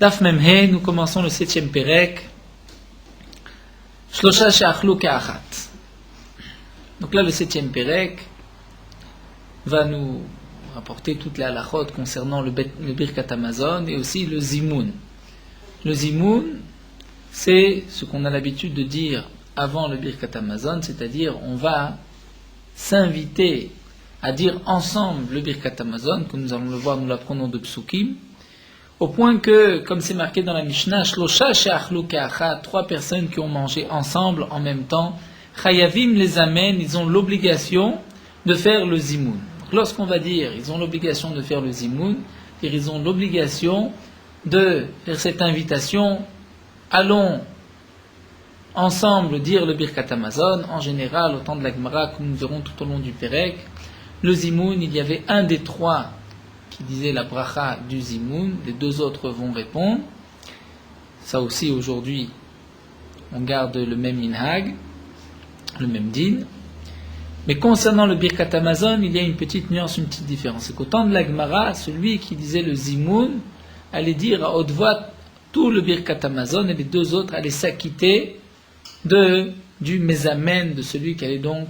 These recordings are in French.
Daf Memhe, nous commençons le 7e Perek. Shlosha she'achlu ke'achat. Donc là, le 7e Perek va nous rapporter toutes les halachot concernant le Birkat Hamazon et aussi le Zimoun. Le Zimoun, c'est ce qu'on a l'habitude de dire avant le Birkat Hamazon, c'est-à-dire on va s'inviter à dire ensemble le Birkat Hamazon, comme nous allons le voir, nous l'apprenons de Psukim, au point que, comme c'est marqué dans la Mishnah, Shlosha she'achlu ke'achat, 3 personnes qui ont mangé ensemble en même temps, Chayavim les amènent, ils ont l'obligation de faire le Zimoun. Lorsqu'on va dire ils ont l'obligation de faire le Zimoun, ils ont l'obligation de faire cette invitation, allons ensemble dire le Birkat Hamazon. En général, au temps de la Gemara, comme nous verrons tout au long du Perek, le Zimoun, il y avait un des 3 qui disait la bracha du Zimoun, les 2 autres vont répondre. Ça aussi, aujourd'hui, on garde le même minhag, le même din. Mais concernant le Birkat Hamazon, il y a une petite nuance, une petite différence. C'est qu'au temps de la Gemara, celui qui disait le Zimoun allait dire à haute voix tout le Birkat Hamazon et les 2 autres allaient s'acquitter du Mezamen, de celui qui allait donc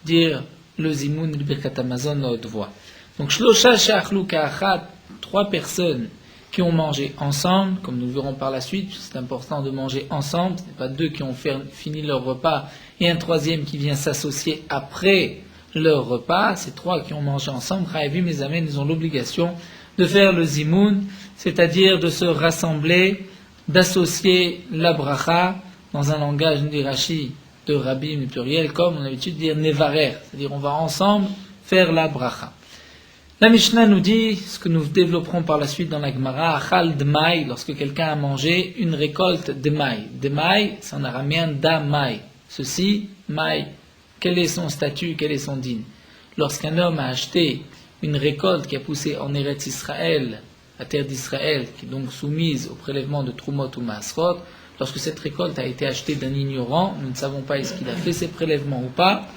dire le Zimoun et le Birkat Hamazon à haute voix. Donc, Shlosha she'achlu ke'achat, 3 personnes qui ont mangé ensemble, comme nous le verrons par la suite, c'est important de manger ensemble, ce n'est pas 2 qui ont fini leur repas et un 3e qui vient s'associer après leur repas, c'est 3 qui ont mangé ensemble, Chayavim les amènent, ils ont l'obligation de faire le Zimoun, c'est-à-dire de se rassembler, d'associer la bracha, dans un langage d'Irachi de Rabbi mais pluriel, comme on a l'habitude de dire Nevarer, c'est-à-dire on va ensemble faire la bracha. La Mishnah nous dit, ce que nous développerons par la suite dans la Gemara, Achal Dmai, lorsque quelqu'un a mangé une récolte de maï. De maï, c'est en araméen da maï. Ceci, maï, quel est son statut, quel est son din? Lorsqu'un homme a acheté une récolte qui a poussé en Eretz Israël, la terre d'Israël, qui est donc soumise au prélèvement de Trumot ou Maasrot, lorsque cette récolte a été achetée d'un ignorant, nous ne savons pas est-ce qu'il a fait ses prélèvements ou pas,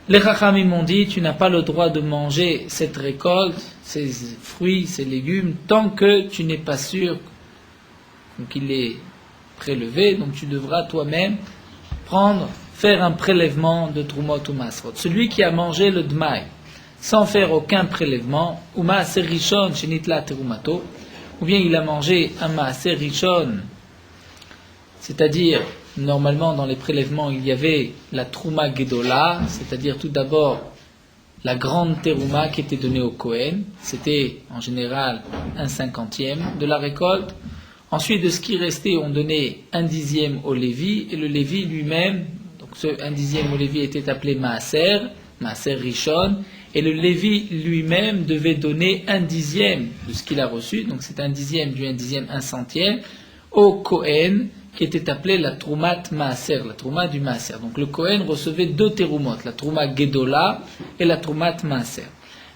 les Chachamim m'ont dit, tu n'as pas le droit de manger cette récolte, ces fruits, ces légumes, tant que tu n'es pas sûr qu'il est prélevé, donc tu devras toi-même faire un prélèvement de Trumot ou Masrot. Celui qui a mangé le Dmaï, sans faire aucun prélèvement, ou Maaser Rishon Shenitla Terumato, ou bien il a mangé un Maaser Rishon, c'est-à-dire, normalement, dans les prélèvements, il y avait la Trouma Gedola, c'est-à-dire tout d'abord la grande Terouma qui était donnée au Kohen. C'était en général 1/50 de la récolte. Ensuite, de ce qui restait, on donnait 1/10 au Lévi, et le Lévi lui-même, donc ce 1/10 au Lévi était appelé Maaser Rishon, et le Lévi lui-même devait donner 1/10 de ce qu'il a reçu, donc c'est 1/10 du 1/10, 1/100 au Kohen, qui était appelée la Troumat Maaser, la Trouma du Maaser. Donc le Kohen recevait 2 terumot, la Trouma Gedola et la Troumat Maaser.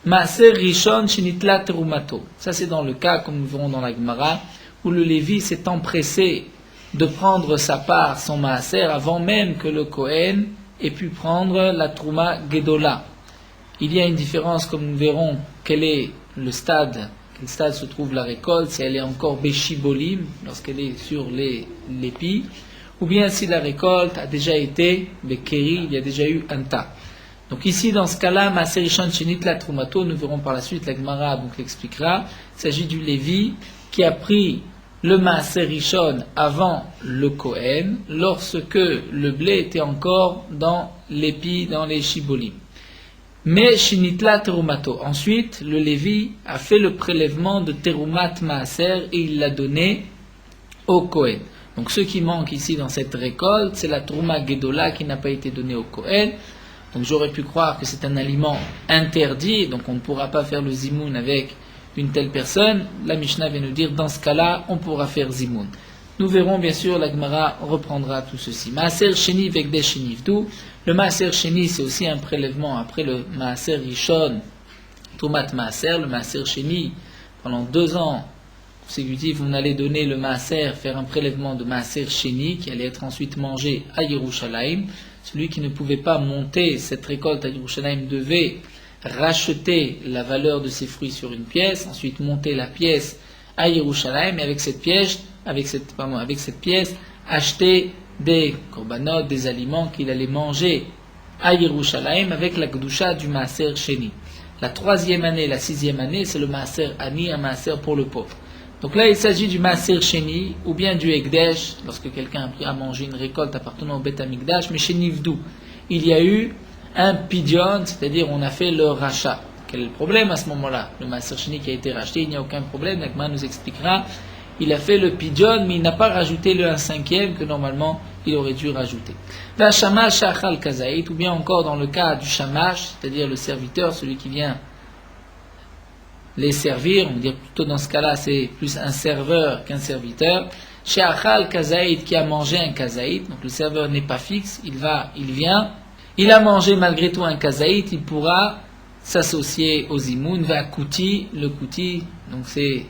Maaser Rishon Shenitla Terumato. Ça c'est dans le cas, comme nous verrons dans la Gemara, où le Lévi s'est empressé de prendre sa part, son Maaser, avant même que le Kohen ait pu prendre la Trouma Gedola. Il y a une différence, comme nous verrons, quel est le stade, quel stade se trouve la récolte, si elle est encore Beshibolim, lorsqu'elle est sur l'épi, ou bien si la récolte a déjà été Bekeri, il y a déjà eu un tas. Donc ici, dans ce cas-là, Maaser Rishon Shenitla Terumato, nous verrons par la suite, la Gemara donc l'expliquera, il s'agit du Lévi qui a pris le Maaser Rishon avant le Kohen, lorsque le blé était encore dans l'épi, dans les Shibolim. Mais Shinitla Terumato. Ensuite, le Lévi a fait le prélèvement de Terumat Maaser et il l'a donné au Kohen. Donc ce qui manque ici dans cette récolte, c'est la Trouma Gedola qui n'a pas été donnée au Kohen. Donc j'aurais pu croire que c'est un aliment interdit, donc on ne pourra pas faire le Zimoun avec une telle personne. La Mishnah vient nous dire, dans ce cas-là, on pourra faire Zimoun. Nous verrons bien sûr, la Gemara reprendra tout ceci. Maaser Sheni Vekde Shenivdu. Le Maaser Sheni, c'est aussi un prélèvement après le Maaser Rishon, Trumat Maaser, le Maaser Sheni. Pendant 2 ans consécutifs, on allait donner le Maaser, faire un prélèvement de Maaser Sheni, qui allait être ensuite mangé à Yerushalayim. Celui qui ne pouvait pas monter cette récolte à Yerushalayim devait racheter la valeur de ses fruits sur une pièce, ensuite monter la pièce à Yerushalayim, et avec cette pièce, acheter des korbanot, des aliments qu'il allait manger à Yerushalayim avec la Kedusha du Maaser Sheni. La 3e année, la 6e année, c'est le Maaser Ani, un Maaser pour le pauvre. Donc là, il s'agit du Maaser Sheni, ou bien du Ekdesh, lorsque quelqu'un a mangé une récolte appartenant au Beth Amikdash, mais chez Nivdou, il y a eu un Pidyon, c'est-à-dire on a fait le rachat. Quel est le problème à ce moment-là? Le Maaser Sheni qui a été racheté, il n'y a aucun problème, Nagma nous expliquera. Il a fait le Pidyon, mais il n'a pas rajouté le 1/5 que normalement il aurait dû rajouter. La Shamash Shachal Kazaït, ou bien encore dans le cas du Shamash, c'est-à-dire le serviteur, celui qui vient les servir, on va dire plutôt dans ce cas-là, c'est plus un serveur qu'un serviteur. Shachal Kazaït qui a mangé un Kazaït, donc le serveur n'est pas fixe, il vient, il a mangé malgré tout un Kazaït, il pourra s'associer aux Zimoun, va Kouti, le Kouti, donc c'est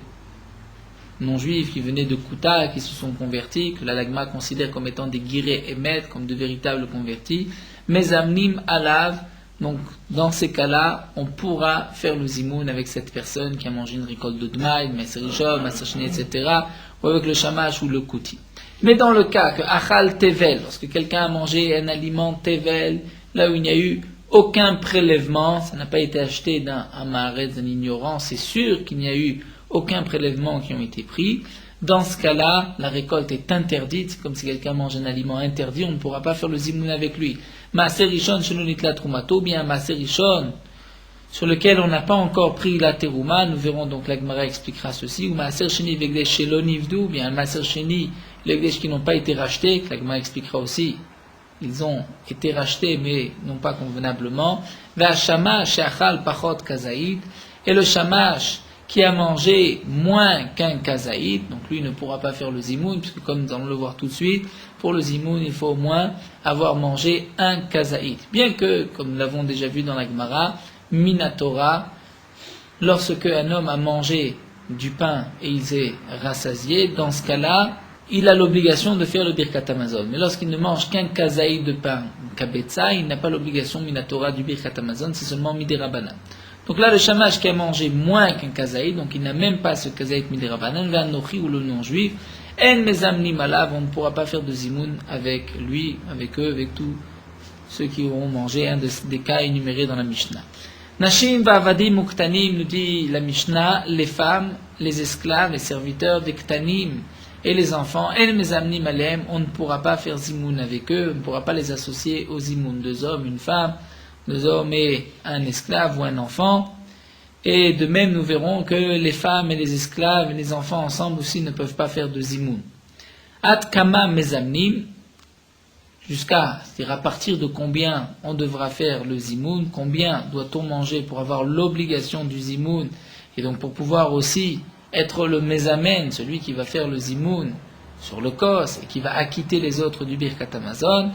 non-juifs qui venaient de Kouta, qui se sont convertis, que la Lagma considère comme étant des guirés émet, comme de véritables convertis, mais amnim alav, donc dans ces cas-là, on pourra faire le zimoun avec cette personne qui a mangé une récolte de Dmaï, Maserishov, Masershini, etc., ou avec le Shamash ou le Kouti. Mais dans le cas que Achal Tevel, lorsque quelqu'un a mangé un aliment Tevel, là où il n'y a eu aucun prélèvement, ça n'a pas été acheté d'un Amaretz, d'un ignorant, c'est sûr qu'il n'y a eu aucun prélèvement qui ont été pris. Dans ce cas-là, la récolte est interdite. C'est comme si quelqu'un mange un aliment interdit, on ne pourra pas faire le zimoun avec lui. Maaser Rishon shenonitla trumato, bien Maaser Rishon sur lequel on n'a pas encore pris la terouma, nous verrons donc la Gemara expliquera ceci, ou Maaser Sheni vegdesh shelonivdu, bien un Maaser Sheni, les vegdesh qui n'ont pas été rachetés, que la Gemara expliquera aussi, ils ont été rachetés mais non pas convenablement. Va Shamash sheachal pachot kazaïd, et le Shamash qui a mangé moins qu'un kazaïd, donc lui ne pourra pas faire le zimoun, puisque comme nous allons le voir tout de suite, pour le zimoun il faut au moins avoir mangé un kazaïd. Bien que, comme nous l'avons déjà vu dans la Gemara, Minatora, lorsque un homme a mangé du pain et il s'est rassasié, dans ce cas-là, il a l'obligation de faire le Birkat Hamazon. Mais lorsqu'il ne mange qu'un kazaïd de pain, kabetza, il n'a pas l'obligation Minatora du Birkat Hamazon, c'est seulement Midirabanan. Donc là, le Shamash qui a mangé moins qu'un kazaïd, donc il n'a même pas ce kazaïd Midirabanan, Vanochi ou le non-juif, En Mezamni Malav, on ne pourra pas faire de zimoun avec lui, avec eux, avec tous ceux qui auront mangé, un des cas énumérés dans la Mishnah. Nashim va'avadim uktanim, nous dit la Mishnah, les femmes, les esclaves, les serviteurs des ktanim et les enfants, en mezamnim alem, on ne pourra pas faire zimoun avec eux, on ne pourra pas les associer aux zimoun, 2 hommes, une femme, 2 hommes et un esclave ou un enfant. Et de même, nous verrons que les femmes et les esclaves et les enfants ensemble aussi ne peuvent pas faire de zimoun. At kama mezamnim, c'est-à-dire à partir de combien on devra faire le zimoun, combien doit-on manger pour avoir l'obligation du zimoun, et donc pour pouvoir aussi être le mezamen, celui qui va faire le zimoun sur le kos et qui va acquitter les autres du Birkat Hamazon.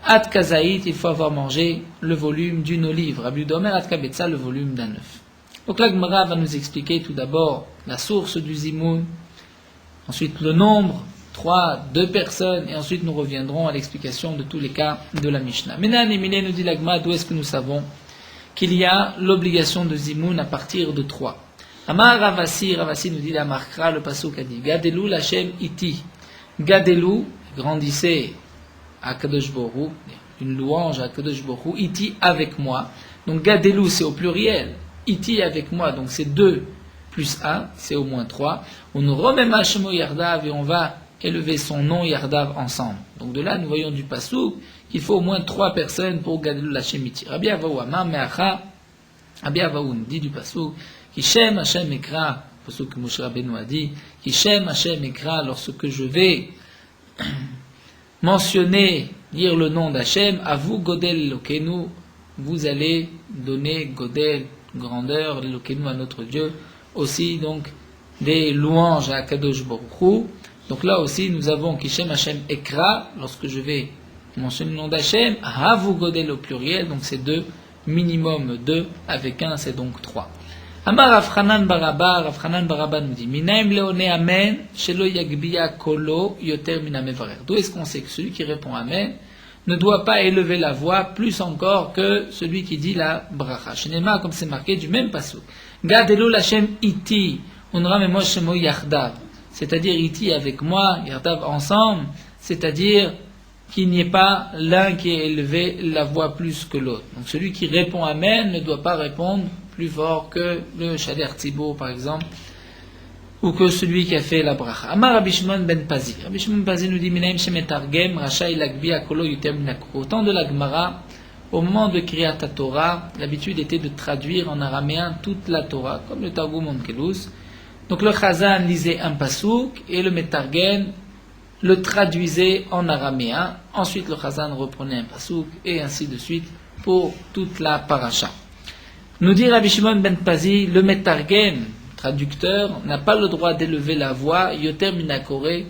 At kazaït, il faut avoir mangé le volume d'une olive. Rabbi Domer at kabetza, le volume d'un œuf. Donc la Gemara va nous expliquer tout d'abord la source du zimoun, ensuite le nombre, 2 personnes, et ensuite nous reviendrons à l'explication de tous les cas de la Mishnah. Menan et Mine nous dit la Gemara, d'où est-ce que nous savons qu'il y a l'obligation de zimoun à partir de 3. Amar Ravasi nous dit la Markra, le pasuk a dit Gadelu l'Hashem iti. Gadelu, grandissez à Kadosh Baruch Hu, une louange à Kadosh Baruch Hu, iti avec moi. Donc Gadelu c'est au pluriel, iti avec moi, donc c'est 2 plus 1, c'est au moins 3. On remema Shemo Yardav et on va élever son nom Yardav ensemble. Donc de là nous voyons du pasuk qu'il faut au moins 3 personnes pour Gadelu l'Hashem iti. Rabbi Avaou Amar Meacha, Rabbi Avaou dit du pasuk Kishem Hashem Ekra, pasuk que Moshe Rabbeinu a dit, Kishem Hashem Ekra, lorsque je vais mentionner, dire le nom d'Hashem, à vous Godel Lokenu, vous allez donner Godel, grandeur, Lokenu à notre Dieu, aussi donc des louanges à Kadosh Baruch Hu. Donc là aussi nous avons Kishem Hashem Ekra, lorsque je vais mentionner le nom d'Hashem, à vous Godel au pluriel, donc c'est 2, minimum 2, avec 1 c'est donc 3. Amar Rav Baraba nous dit Minaim leone amen shelo yagbiya kolo yoter mina mevarer. D'où est-ce qu'on sait que celui qui répond amen ne doit pas élever la voix plus encore que celui qui dit la bracha. Shenema, comme c'est marqué du même pasuk. Gadelu l'Hashem iti, Unra Memo Shemo Yardav, c'est-à-dire iti avec moi, Yardav ensemble, c'est-à-dire qu'il n'y ait pas l'un qui ait élevé la voix plus que l'autre. Donc celui qui répond Amen ne doit pas répondre plus fort que le Shader Tzibo par exemple, ou que celui qui a fait la bracha. Amar Rabbi Shimon ben Pazi. Rabbi Shimon ben Pazi nous dit Minaim shemetargem rachai lagbi akolo yutem minakro. Au temps de la Gemara, au moment de Kriyat Torah, l'habitude était de traduire en araméen toute la Torah, comme le Targum Onkelos. Donc le Chazan lisait un pasouk et le Metargem le traduisait en araméen. Ensuite le Chazan reprenait un pasouk et ainsi de suite pour toute la paracha. Nous dit Rabbi Shimon ben Pazi, le Metargem, traducteur, n'a pas le droit d'élever la voix, yoter minakore,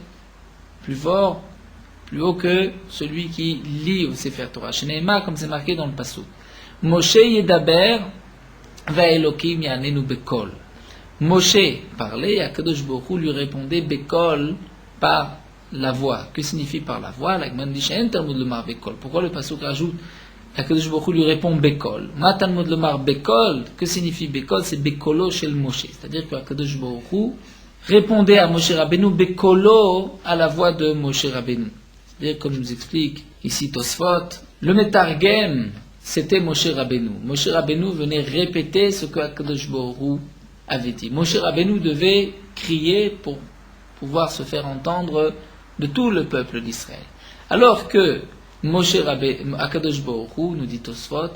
plus fort, plus haut que celui qui lit au Sefer Torah. Shneima, comme c'est marqué dans le pasouk. Moshe yedaber, va Elokim yanenu bekol. Moshe parlait, et Akadosh Baruch Hu lui répondait bekol par la voix. Que signifie par la voix? La Gemara dit she'en talmud lomar bekol. Pourquoi le pasouk rajoute Akadosh Baruch Hu lui répond bekol? Ma talmud lomar bekol. Que signifie bekol? C'est bekolo shel Moshe. C'est-à-dire que Akadosh Baruch Hu répondait à Moshe Rabbeinu bekolo à la voix de Moshe Rabbeinu. C'est-à-dire, comme nous explique ici Tosfot, le Metargem, c'était Moshe Rabbeinu. Moshe Rabbeinu venait répéter ce que Akadosh Baruch Hu avait dit. Moshe Rabbeinu devait crier pour pouvoir se faire entendre de tout le peuple d'Israël. Alors que Moshe Rabbeinu, Akadosh Baruch Hu, nous dit Tosfot,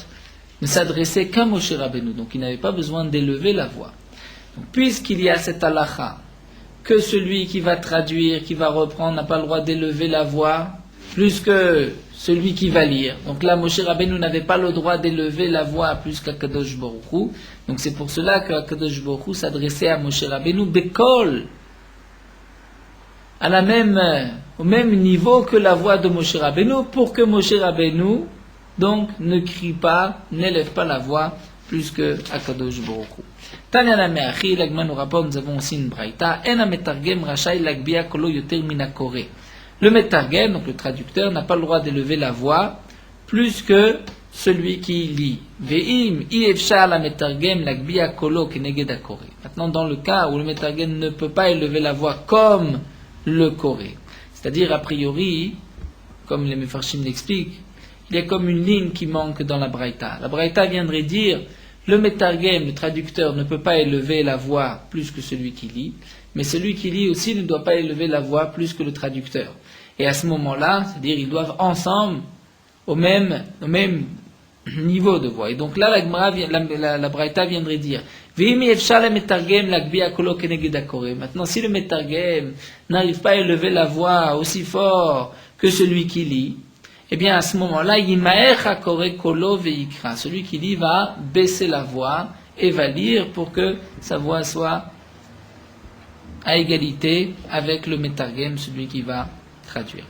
ne s'adressait qu'à Moshe Rabbeinu, donc il n'avait pas besoin d'élever la voix. Donc, puisqu'il y a cette halakha, que celui qui va traduire, qui va reprendre, n'a pas le droit d'élever la voix, plus que celui qui va lire. Donc là, Moshe Rabbeinu n'avait pas le droit d'élever la voix plus qu'Akadosh Baruch Hu. Donc c'est pour cela qu'Akadosh Baruch Hu s'adressait à Moshe Rabbeinu bekol, au même niveau que la voix de Moshe Rabbeinu, pour que Moshe Rabbeinu donc ne crie pas, n'élève pas la voix plus que Akadosh Baruch Hu. Tanya la Meachi, l'Agma nous rapporte, nous avons aussi une braïta, en ametargem rachai lagbia kolo yoter minakore. Le metargem, donc le traducteur, n'a pas le droit d'élever la voix plus que celui qui lit. Ve'im iefshar la metargem lagbia kolo keneged akore. Maintenant, dans le cas où le metargem ne peut pas élever la voix comme le koré, c'est-à-dire a priori, comme les Mefarshim l'expliquent, il y a comme une ligne qui manque dans la braïta. La braïta viendrait dire le metargem, le traducteur, ne peut pas élever la voix plus que celui qui lit, mais celui qui lit aussi ne doit pas élever la voix plus que le traducteur. Et à ce moment-là, c'est-à-dire ils doivent ensemble au même niveau de voix. Et donc là, la braïta viendrait dire maintenant, si le metargem n'arrive pas à élever la voix aussi fort que celui qui lit, eh bien à ce moment-là, celui qui lit va baisser la voix et va lire pour que sa voix soit à égalité avec le metargem, celui qui va traduire.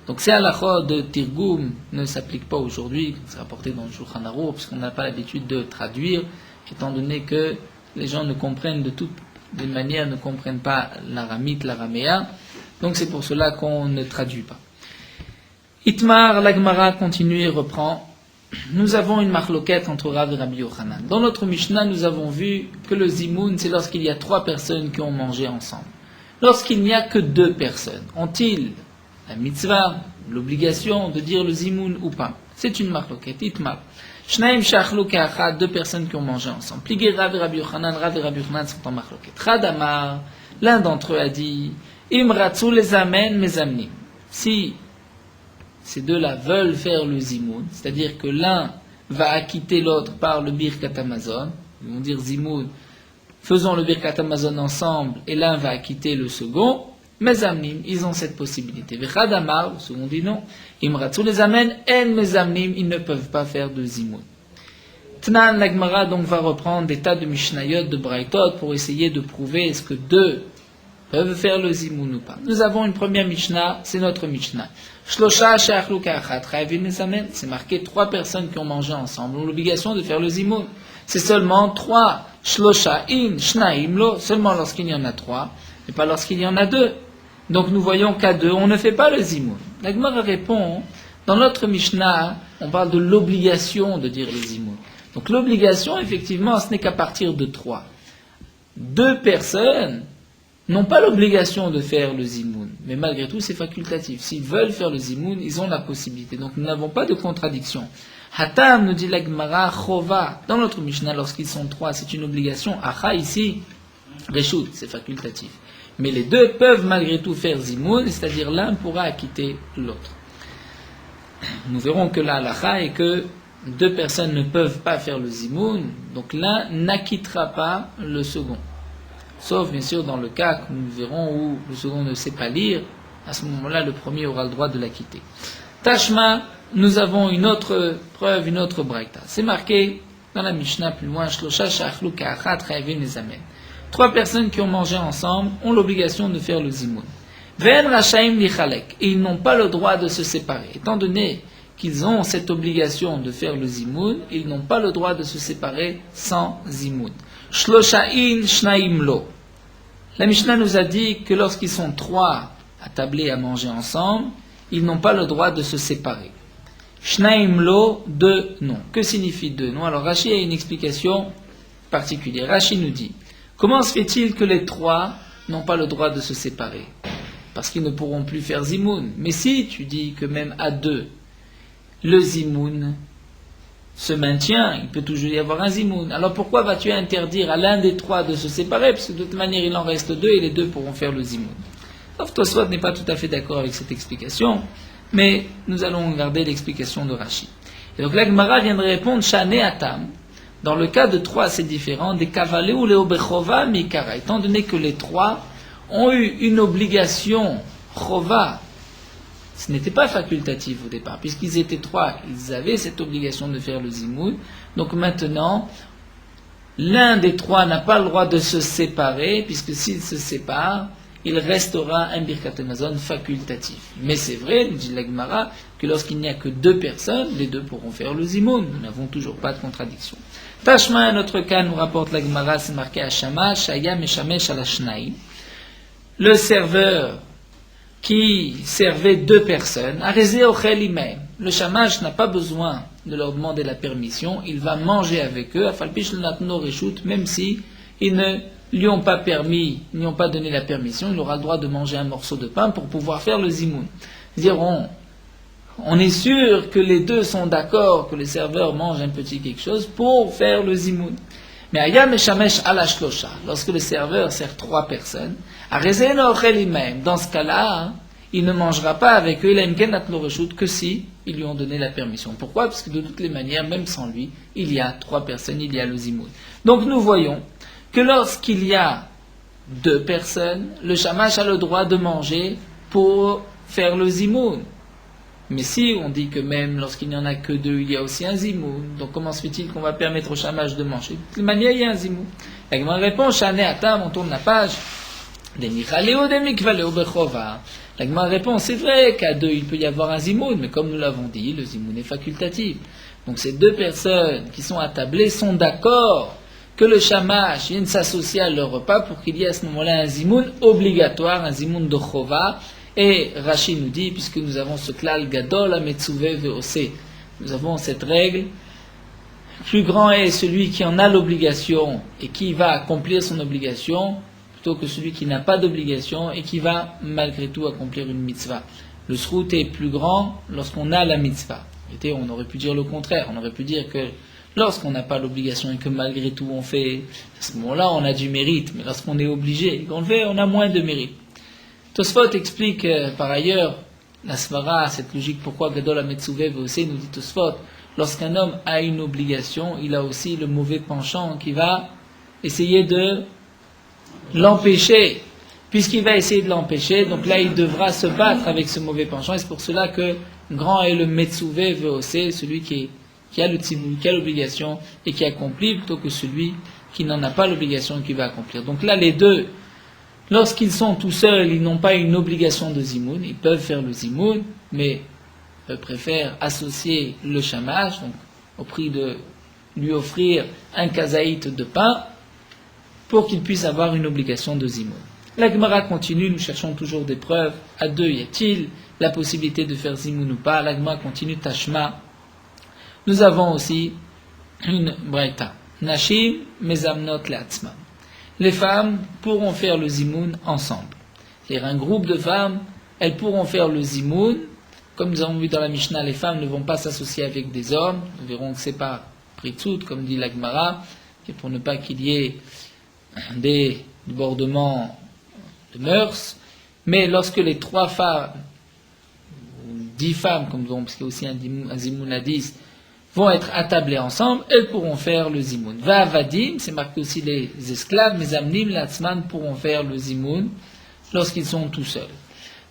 Donc ces halachot de Tirgum ne s'appliquent pas aujourd'hui, c'est rapporté dans le Shulchan Aruch, parce qu'on n'a pas l'habitude de traduire, étant donné que les gens ne comprennent de toutes les manières, ne comprennent pas l'aramite, l'araméen, donc c'est pour cela qu'on ne traduit pas. Itmar, la Gemara continue et reprend. Nous avons une marloquette entre Rav et Rabbi Yochanan. Dans notre Mishnah, nous avons vu que le zimoun, c'est lorsqu'il y a 3 personnes qui ont mangé ensemble. Lorsqu'il n'y a que 2 personnes, ont-ils la mitzvah, l'obligation de dire le zimoun ou pas? C'est une marloquette. Itmar. Shnaim shachlu ke'achad, 2 personnes qui ont mangé ensemble. Pligé Rav et Rabbi Yochanan sont en marloquette. Radamar, l'un d'entre eux a dit Imratsu les amen mes amnim. Si ces deux-là veulent faire le zimoun, c'est-à-dire que l'un va acquitter l'autre par le birkat hamazon, ils vont dire zimoun, faisons le birkat hamazon ensemble, et l'un va acquitter le second, mezamnim, ils ont cette possibilité. Vechad amar, le second dit non, imratsu les amen, en mezamnim, ils ne peuvent pas faire de zimoun. Tnan, la Gemara donc va reprendre des tas de mishnayot, de braïtot, pour essayer de prouver est-ce que 2 peuvent faire le zimoun ou pas. Nous avons une première mishnah, c'est notre mishnah. Shlosha she'achlu ka'achat chayavim mezamen. C'est marqué 3 personnes qui ont mangé ensemble ont l'obligation de faire le zimoun. C'est seulement 3. Shlosha in shnaim lo, seulement lorsqu'il y en a 3, et pas lorsqu'il y en a 2. Donc nous voyons qu'à 2, on ne fait pas le zimoun. La Gemara répond, dans notre mishnah, on parle de l'obligation de dire le zimoun. Donc l'obligation, effectivement, ce n'est qu'à partir de 3. 2 personnes n'ont pas l'obligation de faire le zimoun, mais malgré tout c'est facultatif. S'ils veulent faire le zimoun, ils ont la possibilité. Donc nous n'avons pas de contradiction. Hatam nous dit la Gemara, chova, dans notre Mishnah, lorsqu'ils sont 3, c'est une obligation. Acha ici, reshut, c'est facultatif. Mais les 2 peuvent malgré tout faire zimoun, c'est-à-dire l'un pourra acquitter l'autre. Nous verrons que la halacha est que 2 personnes ne peuvent pas faire le zimoun, donc l'un n'acquittera pas le second. Sauf bien sûr dans le cas que nous verrons où le second ne sait pas lire, à ce moment-là le premier aura le droit de l'acquitter. Tashma, nous avons une autre preuve, une autre braïta. C'est marqué dans la Mishnah plus loin, Shlosha shachlu ka'achat chayavim lezamen. 3 personnes qui ont mangé ensemble ont l'obligation de faire le zimoun. Ve'en rachaim lichalek, et ils n'ont pas le droit de se séparer. Étant donné qu'ils ont cette obligation de faire le zimoun, ils n'ont pas le droit de se séparer sans zimoun. Shloshain shnaim lo. La Mishnah nous a dit que lorsqu'ils sont 3 attablés à manger ensemble, ils n'ont pas le droit de se séparer. Shnaim lo, 2 non. Que signifie 2 non? Alors Rashi a une explication particulière. Rashi nous dit, comment se fait-il que les 3 n'ont pas le droit de se séparer? Parce qu'ils ne pourront plus faire zimoun. Mais si tu dis que même à 2, le zimoun se maintient, il peut toujours y avoir un zimoun. Alors pourquoi vas-tu interdire à l'un des 3 de se séparer? Parce que de toute manière, il en reste 2 et les 2 pourront faire le zimoun. Sauf Tosfot n'est pas tout à fait d'accord avec cette explication, mais nous allons regarder l'explication de Rashi. Et donc la Gemara vient de répondre, Shane Atam. Dans le cas de 3, c'est différent, des Kavalé ou les Obechova Mikara. Étant donné que les 3 ont eu une obligation Chova, ce n'était pas facultatif au départ, puisqu'ils étaient 3, ils avaient cette obligation de faire le zimoun. Donc maintenant, l'un des 3 n'a pas le droit de se séparer, puisque s'il se sépare, il restera un Birkat Hamazon facultatif. Mais c'est vrai, nous dit la Gemara, que lorsqu'il n'y a que 2 personnes, les 2 pourront faire le zimoun. Nous n'avons toujours pas de contradiction. Tashma, un autre cas, nous rapporte la Gemara, c'est marqué à Shama, Shaya Meshamesh Alashnaï. Le serveur qui servait 2 personnes, le shamash n'a pas besoin de leur demander la permission, il va manger avec eux, même si ils ne lui ont pas permis, ils n'y ont pas donné la permission, il aura le droit de manger un morceau de pain pour pouvoir faire le zimoun. C'est-à-dire, on est sûr que les 2 sont d'accord que le serveur mange un petit quelque chose pour faire le zimoun. Mais ayam eshamesh ala shlosha, lorsque le serveur sert 3 personnes, dans ce cas-là, il ne mangera pas avec eux, que si ils lui ont donné la permission. Pourquoi? Parce que de toutes les manières, même sans lui, il y a 3 personnes, il y a le zimoun. Donc nous voyons que lorsqu'il y a 2 personnes, le shamash a le droit de manger pour faire le zimoun. Mais si on dit que même lorsqu'il n'y en a que 2, il y a aussi un zimoun, donc comment se fait-il qu'on va permettre au shamash de manger? De toute manière, il y a un zimoun. La Gemara répond, Shane Atam, on tourne la page. La Gemara répond, c'est vrai qu'à 2, il peut y avoir un zimoun, mais comme nous l'avons dit, le zimoun est facultatif. Donc ces 2 personnes qui sont attablées sont d'accord que le shamash vienne s'associer à leur repas pour qu'il y ait à ce moment-là un zimoun obligatoire, un zimoun de chova. Et Rashi nous dit, puisque nous avons ce klal gadol ametzuve veose, nous avons cette règle, plus grand est celui qui en a l'obligation et qui va accomplir son obligation, plutôt que celui qui n'a pas d'obligation et qui va malgré tout accomplir une mitzvah. Le srout est plus grand lorsqu'on a la mitzvah. Et on aurait pu dire le contraire, on aurait pu dire que lorsqu'on n'a pas l'obligation et que malgré tout on fait, à ce moment-là on a du mérite, mais lorsqu'on est obligé et qu'on le fait, on a moins de mérite. Tosfot explique par ailleurs la svara, cette logique, pourquoi Gadol HaMetzuve aussi nous dit Tosfot, lorsqu'un homme a une obligation, il a aussi le mauvais penchant qui va essayer de l'empêcher. Puisqu'il va essayer de l'empêcher, donc là il devra se battre avec ce mauvais penchant, et c'est pour cela que grand est le Metzuve aussi, celui qui a le tzibou, qui a l'obligation et qui accomplit, plutôt que celui qui n'en a pas l'obligation et qui va accomplir. Donc là les 2, lorsqu'ils sont tout seuls, ils n'ont pas une obligation de zimoun, ils peuvent faire le zimoun, mais préfèrent associer le shamash, donc au prix de lui offrir un kazaït de pain, pour qu'il puisse avoir une obligation de zimoun. La Gemara continue, nous cherchons toujours des preuves. À 2, y a-t-il la possibilité de faire zimoun ou pas? La Gemara continue, tashma. Nous avons aussi une braïta. Nashim mezamnot le'atzman. les femmes pourront faire le zimoun ensemble. C'est-à-dire un groupe de femmes, elles pourront faire le zimoun. Comme nous avons vu dans la Mishnah, les femmes ne vont pas s'associer avec des hommes. Nous verrons que c'est pas pritzout, comme dit la Gemara, et pour ne pas qu'il y ait des débordements de mœurs. Mais lorsque les 3 femmes, ou 10 femmes, comme nous verrons, parce qu'il y a aussi un zimoun à 10, vont être attablées ensemble, elles pourront faire le zimoun. Va'avadim, c'est marqué aussi les esclaves, mais amnim, latzman pourront faire le zimoun lorsqu'ils sont tout seuls.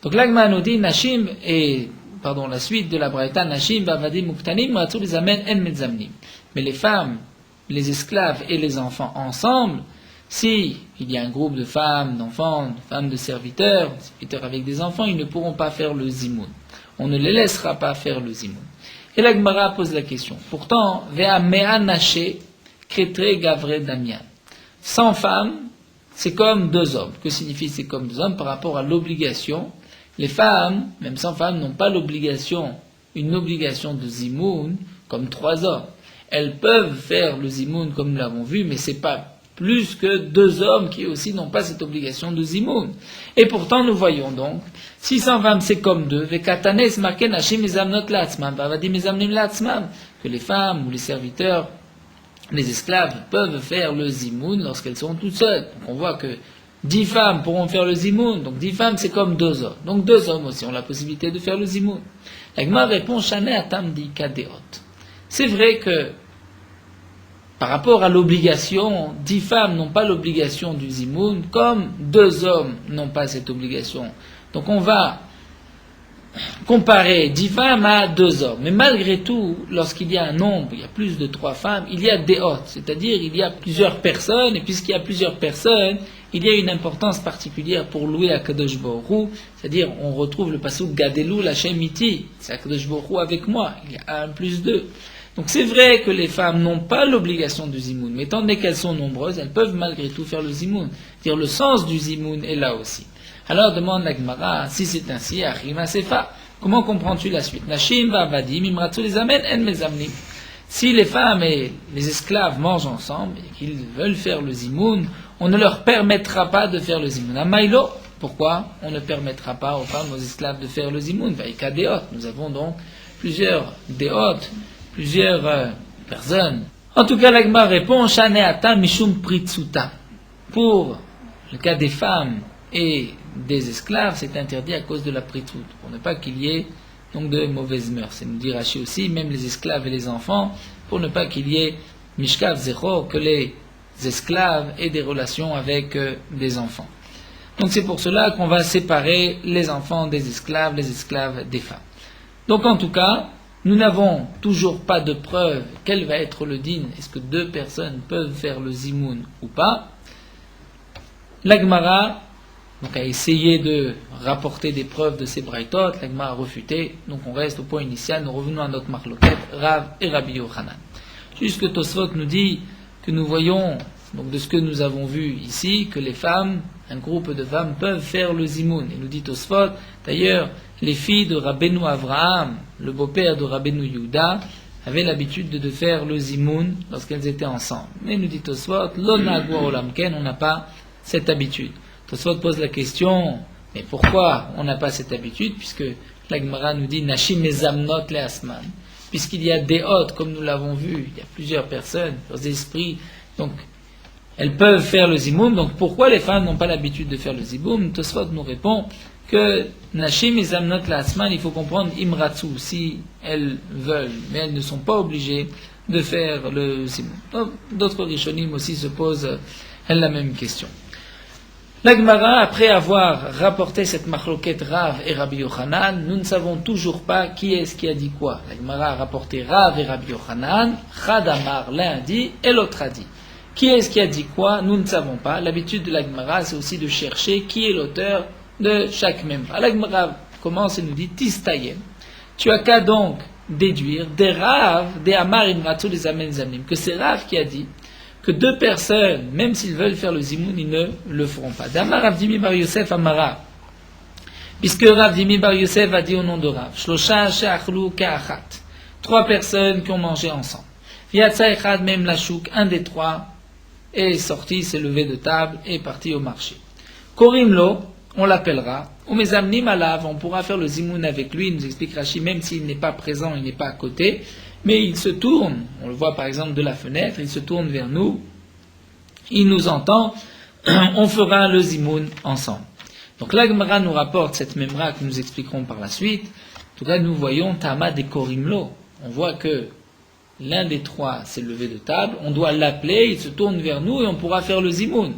Donc l'Agma nous dit, Nashim, la suite de la Braïta, Nashim, va'avadim, muktanim, ratzu les amen, en metzamnim. Mais les femmes, les esclaves et les enfants ensemble, si il y a un groupe de femmes, d'enfants, de femmes de serviteurs avec des enfants, ils ne pourront pas faire le zimoun. On ne les laissera pas faire le zimoun. Et la Gemara pose la question. Pourtant, Vea mea naché, kretre gavre damian. 100 femmes, c'est comme 2 hommes. Que signifie c'est comme 2 hommes par rapport à l'obligation? Les femmes, même 100 femmes, n'ont pas une obligation de zimoun comme 3 hommes. Elles peuvent faire le zimoun comme nous l'avons vu, mais c'est pas plus que 2 hommes qui aussi n'ont pas cette obligation de zimoun. Et pourtant, nous voyons donc, 600 femmes, c'est comme 2, que les femmes ou les serviteurs, les esclaves, peuvent faire le zimoun lorsqu'elles sont toutes seules. Donc on voit que 10 femmes pourront faire le zimoun, donc 10 femmes, c'est comme 2 hommes. Donc 2 hommes aussi ont la possibilité de faire le zimoun. La Gemara répond, Shane atam di kadeot. C'est vrai que, par rapport à l'obligation, 10 femmes n'ont pas l'obligation du zimoun, comme 2 hommes n'ont pas cette obligation. Donc on va comparer 10 femmes à 2 hommes. Mais malgré tout, lorsqu'il y a un nombre, il y a plus de 3 femmes, il y a des hôtes, c'est-à-dire il y a plusieurs personnes, et puisqu'il y a plusieurs personnes, il y a une importance particulière pour louer Akadosh Baruch Hu, c'est-à-dire on retrouve le pasuk Gadelu Lachem Iti, c'est Akadosh Baruch Hu avec moi, il y a 1 plus 2. Donc c'est vrai que les femmes n'ont pas l'obligation du zimoun, mais étant donné qu'elles sont nombreuses, elles peuvent malgré tout faire le zimoun. C'est-à-dire le sens du zimoun est là aussi. Alors demande la Gemara, si c'est ainsi, Achima Sefa, comment comprends-tu la suite? Nashim va'avadim imratzu les amen en mezamnim. Si les femmes et les esclaves mangent ensemble et qu'ils veulent faire le zimoun, on ne leur permettra pas de faire le zimoun. Amaïlo, pourquoi on ne permettra pas aux femmes, aux esclaves de faire le zimoun? Vaïka déot. Nous avons donc plusieurs déotes, plusieurs personnes. En tout cas, l'Agma répond, Shaneata mishum pritsuta. Pour le cas des femmes et des esclaves, c'est interdit à cause de la pritsout, pour ne pas qu'il y ait donc de mauvaises mœurs. Et nous dit Rashi aussi, même les esclaves et les enfants, pour ne pas qu'il y ait mishkav zero, que les esclaves aient des relations avec des enfants. Donc c'est pour cela qu'on va séparer les enfants des esclaves des femmes. Donc en tout cas, nous n'avons toujours pas de preuve quel va être le din, est-ce que 2 personnes peuvent faire le zimoun ou pas. La Gemara donc a essayé de rapporter des preuves de ces braïtot, la Gemara a refuté, donc on reste au point initial, nous revenons à notre marloquette, Rav et Rabbi Yochanan. Juste que Tosfot nous dit que nous voyons, donc de ce que nous avons vu ici, que les femmes, un groupe de femmes peuvent faire le zimoun. Et nous dit Tosfot, d'ailleurs, les filles de Rabbeinu Avraham, le beau-père de Rabbeinu Yehuda, avaient l'habitude de faire le zimoun lorsqu'elles étaient ensemble. Mais nous dit Tosfot, l'onagwa olamken, on n'a pas cette habitude. Tosfot pose la question, mais pourquoi on n'a pas cette habitude, puisque la Gemara nous dit Nashim mezamnot le asman, puisqu'il y a des hôtes, comme nous l'avons vu, il y a plusieurs personnes, leurs esprits, donc elles peuvent faire le zimoun, donc pourquoi les femmes n'ont pas l'habitude de faire le zimoun? Tosfot nous répond que Nashim mezamnot le asman, il faut comprendre imratsu, si elles veulent, mais elles ne sont pas obligées de faire le zimoun. Donc, d'autres rishonim aussi se posent la même question. La Gemara, après avoir rapporté cette machloket Rav et Rabbi Yochanan, nous ne savons toujours pas qui est-ce qui a dit quoi. La Gemara a rapporté Rav et Rabbi Yochanan, Chad Amar, l'un a dit et l'autre a dit. Qui est-ce qui a dit quoi? Nous ne savons pas. L'habitude de la Gemara, c'est aussi de chercher qui est l'auteur de chaque membre. La Gemara commence et nous dit Tistayem. Tu as qu'à donc déduire des Rav, des Amar Imratsu, des Amen Zamnim, que c'est Rav qui a dit que 2 personnes, même s'ils veulent faire le zimoun, ils ne le feront pas. D'Amar Rav Dimi Bar Yosef Amara, puisque Rav Dimi Bar Yosef a dit au nom de Rav, Shlosha she'achlu ke'achat, 3 personnes qui ont mangé ensemble. Yatsa echad mem lashuk, un des 3 est sorti, s'est levé de table, et est parti au marché. Korimlo, on l'appellera. Ou mes amnim alav, on pourra faire le zimoun avec lui, il nous explique Rashi, même s'il n'est pas présent, il n'est pas à côté, mais il se tourne, on le voit par exemple de la fenêtre, il se tourne vers nous, il nous entend, on fera le zimoun ensemble. Donc la Gemara nous rapporte cette memra que nous expliquerons par la suite. En tout cas, nous voyons Tama de Korimlo. On voit que l'un des trois s'est levé de table, on doit l'appeler, il se tourne vers nous et on pourra faire le zimoun.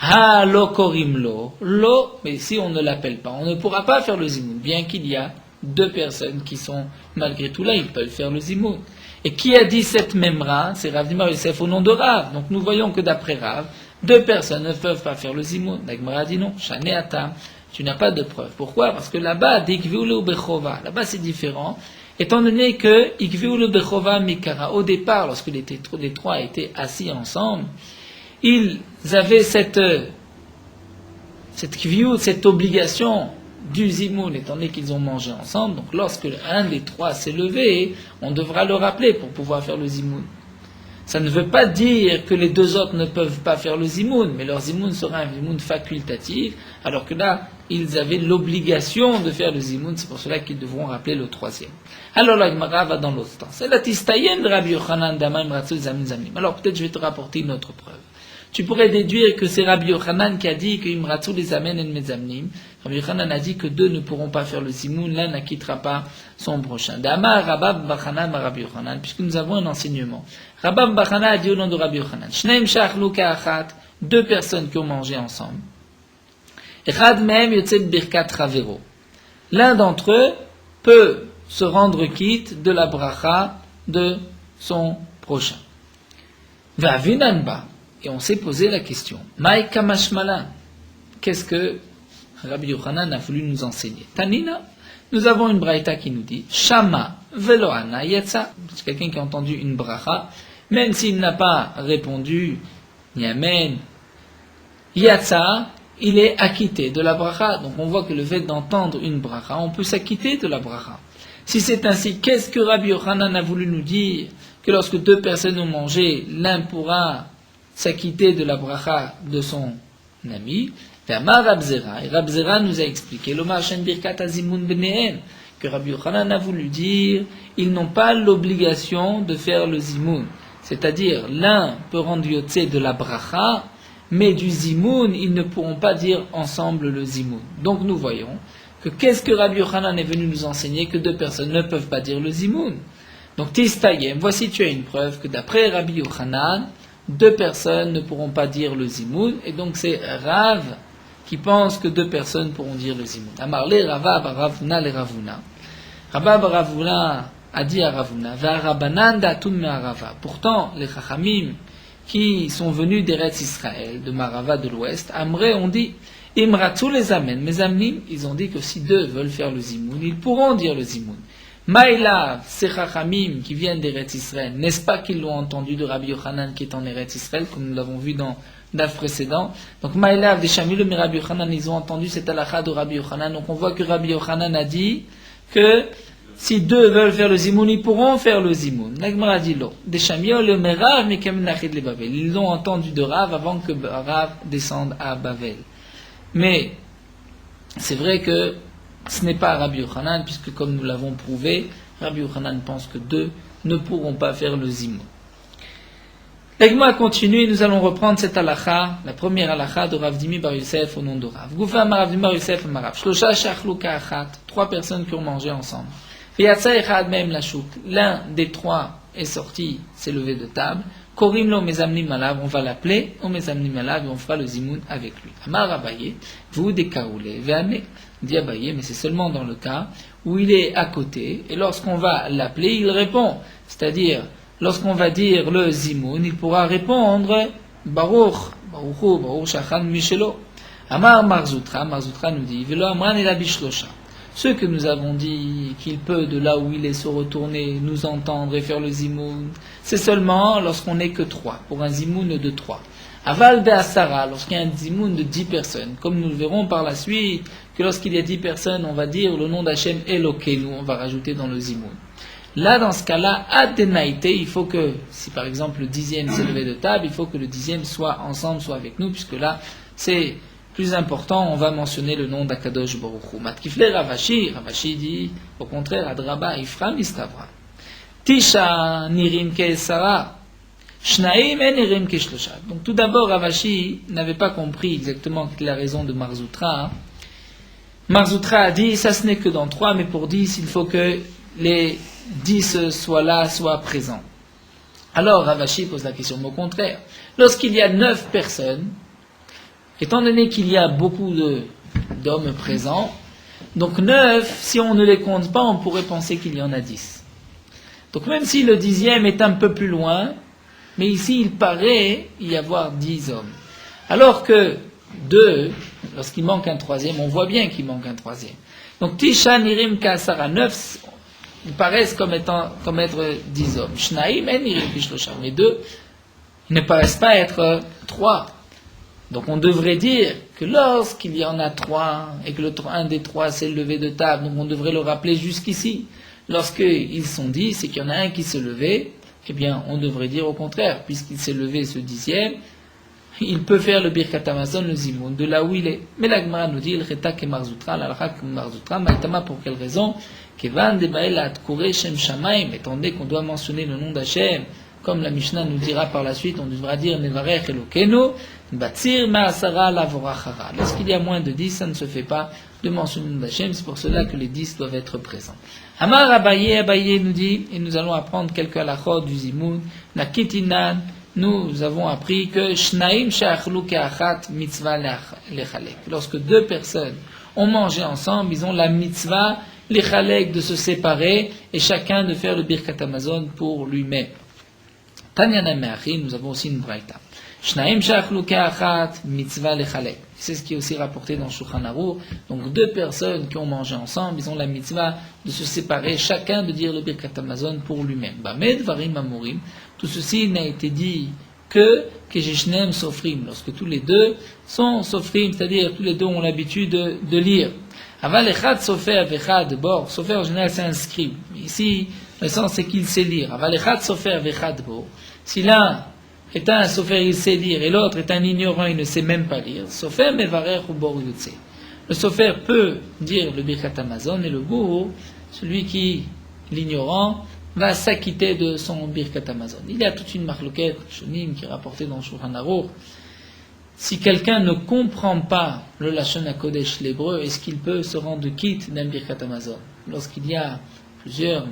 Ha lo Korimlo, lo, mais si on ne l'appelle pas, on ne pourra pas faire le zimoun, bien qu'il y a deux personnes qui sont malgré tout là, ils peuvent faire le zimoun. Et qui a dit cette memra? C'est Rav Dima Yosef au nom de Rav. Donc nous voyons que d'après Rav, deux personnes ne peuvent pas faire le zimoun. La Gemara dit non, Shane Atam, tu n'as pas de preuve. Pourquoi? Parce que là-bas, d'Ikviulu Bechova, là-bas c'est différent, étant donné que Ikviulu Bechova Mikara, au départ, lorsque les trois étaient assis ensemble, ils avaient cette kviut, cette obligation du zimoun, étant donné qu'ils ont mangé ensemble. Donc lorsque un des trois s'est levé, on devra le rappeler pour pouvoir faire le zimoun. Ça ne veut pas dire que les deux autres ne peuvent pas faire le zimoun, mais leur zimoun sera un zimoun facultatif, alors que là, ils avaient l'obligation de faire le zimoun, c'est pour cela qu'ils devront rappeler le troisième. Alors la Gemara va dans l'autre sens. C'est la tistayen de Rabbi Yochanan d'Amaim Ratzu Zamin Zamim. Alors peut-être je vais te rapporter une autre preuve. Tu pourrais déduire que c'est Rabbi Yochanan qui a dit que Imratsu les amène en mezamnim. Rabbi Yochanan a dit que deux ne pourront pas faire le zimoun, l'un n'acquittera pas son prochain. Dama Rabab Bachana Rabbi Yochanan, puisque nous avons un enseignement. Rabab Bachana a dit au nom de Rabbi Yochanan, Shneim Shachlu Ka'achat, deux personnes qui ont mangé ensemble. Echad Mehem Yotzet Birkat Ravero. L'un d'entre eux peut se rendre quitte de la bracha de son prochain. Va Vinanba. Et on s'est posé la question, Maï Kamashmala, qu'est-ce que Rabbi Yochanan a voulu nous enseigner? Tanina, nous avons une braïta qui nous dit, Shama veloana yetsa, c'est quelqu'un qui a entendu une bracha, même s'il n'a pas répondu, ni amen, yatsa, il est acquitté de la bracha. Donc on voit que le fait d'entendre une bracha, on peut s'acquitter de la bracha. Si c'est ainsi, qu'est-ce que Rabbi Yochanan a voulu nous dire? Que lorsque deux personnes ont mangé, l'un pourra s'acquitter de la bracha de son ami. Et Rab Zera nous a expliqué que Rabbi Yochanan a voulu dire ils n'ont pas l'obligation de faire le zimoun. C'est-à-dire, l'un peut rendre yotze de la bracha, mais du zimoun, ils ne pourront pas dire ensemble le zimoun. Donc nous voyons que qu'est-ce que Rabbi Yochanan est venu nous enseigner? Que deux personnes ne peuvent pas dire le zimoun. Donc Tistayem, voici tu as une preuve que d'après Rabbi Yochanan, deux personnes ne pourront pas dire le zimoun, et donc c'est Rav qui pense que deux personnes pourront dire le zimoun. Amarle Rava Baravuna le Ravuna. Rava Baravuna a dit à Ravuna, Va Rabanan datun me'arava. Pourtant, les Chachamim qui sont venus d'Eretz Israël, de Marava de l'Ouest, Amré ont dit, Imratsu les amène. Mes amnim, ils ont dit que si deux veulent faire le zimoun, ils pourront dire le zimoun. Maïla, ces Chachamim qui viennent d'Eretz Israël, n'est-ce pas qu'ils l'ont entendu de Rabbi Yochanan qui est en Eretz Israël, comme nous l'avons vu dans DAF précédent. Donc Maïla, des Shamilum et Rabbi Yochanan, ils ont entendu cette halakha de Rabbi Yochanan. Donc on voit que Rabbi Yochanan a dit que si deux veulent faire le zimoun, ils pourront faire le zimoun. L'Agmara dit l'eau. Des Shamilum et Rav, mais comme Nachid le Bavel. Ils l'ont entendu de Rav avant que Rav descende à Bavel. Mais c'est vrai que ce n'est pas Rabbi Yochanan, puisque comme nous l'avons prouvé, Rabbi Yochanan pense que deux ne pourront pas faire le zimoun. L'Agma continue et nous allons reprendre cette halakha, la première halakha de Rav Dimi Bar Yosef au nom de Rav. Goufa Rav Dimi Bar Yosef Marav. Shlosha Shachlu Ka'achat. Trois personnes qui ont mangé ensemble. V'yatsa echad mehem lashuk. L'un des trois est sorti, s'est levé de table. Korim lo mezamnim alav, on va l'appeler, on mezamnim alav et on fera le zimoun avec lui. Amar Abaye, vous dékaoulé, ve'ane. Dit Abaye, mais c'est seulement dans le cas où il est à côté, et lorsqu'on va l'appeler, il répond. C'est-à-dire, lorsqu'on va dire le zimoun, il pourra répondre Baruch, Baruchu, Baruch Shachan Mishelo. Amar Marzoutra, Marzoutra nous dit, Velo Amran et la Bishlosha. Ceux que nous avons dit qu'il peut de là où il est se retourner, nous entendre et faire le zimoun, c'est seulement lorsqu'on n'est que trois, pour un zimoun de trois. Aval be'asara, lorsqu'il y a un zimoun de 10 personnes, comme nous le verrons par la suite, que lorsqu'il y a 10 personnes, on va dire le nom d'Hachem Elokeinu, on va rajouter dans le zimoun. Là, dans ce cas-là, Adenaïte, il faut que, si par exemple le 10e s'est levé de table, il faut que le 10e soit ensemble, soit avec nous, puisque là, c'est plus important, on va mentionner le nom d'Akadosh Baruch Hu. Matkifle Ravashi, Ravashi dit, au contraire, Adraba, Ifram, Istavra. Tisha, Nirim, Keesara, Shnaim, Nirim, Keshlosha. Donc tout d'abord, Ravashi n'avait pas compris exactement la raison de Marzoutra. Marzoutra a dit, ça ce n'est que dans 3, mais pour 10, il faut que les 10 soient là, soient présents. Alors Ravashi pose la question au contraire. Lorsqu'il y a 9 personnes, étant donné qu'il y a beaucoup d'hommes présents, donc 9, si on ne les compte pas, on pourrait penser qu'il y en a 10. Donc même si le 10e est un peu plus loin, mais ici il paraît y avoir 10 hommes. Alors que 2, lorsqu'il manque un 3e, on voit bien qu'il manque un 3e. Donc Tisha Nirim Kasara 9, ils paraissent comme être 10 hommes. Shnaim en Nirim Kishlosha, mais 2, ils ne paraissent pas être 3. Donc on devrait dire que lorsqu'il y en a 3 et que un des 3 s'est levé de table, donc on devrait le rappeler jusqu'ici. Lorsqu'ils sont 10 et qu'il y en a un qui s'est levé, eh bien on devrait dire au contraire, puisqu'il s'est levé ce 10e, il peut faire le Birkat Hamazon, le Zimoun, de là où il est. Mais la Gemara nous dit, il Chetak et Marzoutra, l'Alcha et Marzoutra, Maïtama pour quelle raison? Kevan de Bael Atkure Shem Shamaim, étant donné qu'on doit mentionner le nom d'Hachem, comme la Mishnah nous dira par la suite, on devra dire Nevarech Elokenu, Batsir Ma'asara Lavorachara. Lorsqu'il y a moins de 10, ça ne se fait pas de mentionner le nom d'Hachem, c'est pour cela que les 10 doivent être présents. Amar Abaye nous dit, et nous allons apprendre quelques halachot du Zimoun, Nakitinan, nous avons appris que Shnaim She'achlu Ke'achat Mitzvah Lechalek. Lorsque 2 personnes ont mangé ensemble, ils ont la mitzvah Lechalek de se séparer et chacun de faire le Birkat Hamazon pour lui-même. Tanyana Me'achim, nous avons aussi une braïta. Shnaim She'achlu Ke'achat Mitzvah Lechalek. C'est ce qui est aussi rapporté dans Shulchan Aruch. Donc 2 personnes qui ont mangé ensemble, ils ont la mitzvah de se séparer, chacun de dire le Birkat Hamazon pour lui-même. Bamed Varim Amurim. Tout ceci n'a été dit que Kejishnem Sofrim, lorsque tous les 2 sont Sofrim, c'est-à-dire tous les 2 ont l'habitude de lire. Aval Echad Sofer Vechad Bor, Sofer en général c'est un scribe. Ici, le sens c'est qu'il sait lire. Aval Echad Sofer Vechad Bor. Si l'un est un Sofer, il sait lire, et l'autre est un ignorant, il ne sait même pas lire. Sofer Mevarer ou Bor Yutse. Le Sofer peut dire le Birkat Hamazon, et le Bourg, celui qui, l'ignorant, va s'acquitter de son Birkat Hamazon. Il y a toute une marloquette, Shonim, qui est rapportée dans Shulchan Aruch. Si quelqu'un ne comprend pas le Lashon HaKodesh, l'hébreu, est-ce qu'il peut se rendre quitte d'un Birkat Hamazon? Lorsqu'il y a plusieurs,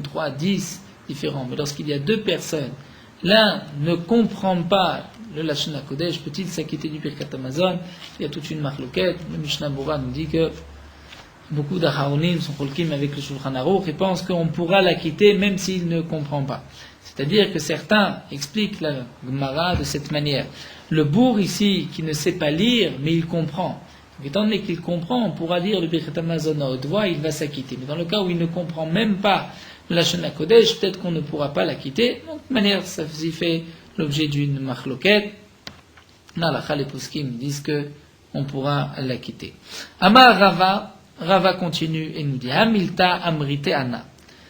3, 10 différents, mais lorsqu'il y a 2 personnes, l'un ne comprend pas le Lashon HaKodesh, peut-il s'acquitter du Birkat Hamazon? Il y a toute une marloquette. Le Mishnah Bura nous dit que beaucoup d'Aharonim sont cholkim avec le Shulchan Aruch et pensent qu'on pourra l'acquitter même s'il ne comprend pas. C'est-à-dire que certains expliquent la Gemara de cette manière. Le bourg ici, qui ne sait pas lire, mais il comprend. Donc, étant donné qu'il comprend, on pourra lire le Birkat Hamazon à haute voix, il va s'acquitter. Mais dans le cas où il ne comprend même pas la Lashon HaKodesh, peut-être qu'on ne pourra pas l'acquitter. Donc, de manière, ça y fait l'objet d'une machloket. Nalacha les poskim disent que on pourra l'acquitter. Amar Rava continue et nous dit Hamilta Amrite Anna.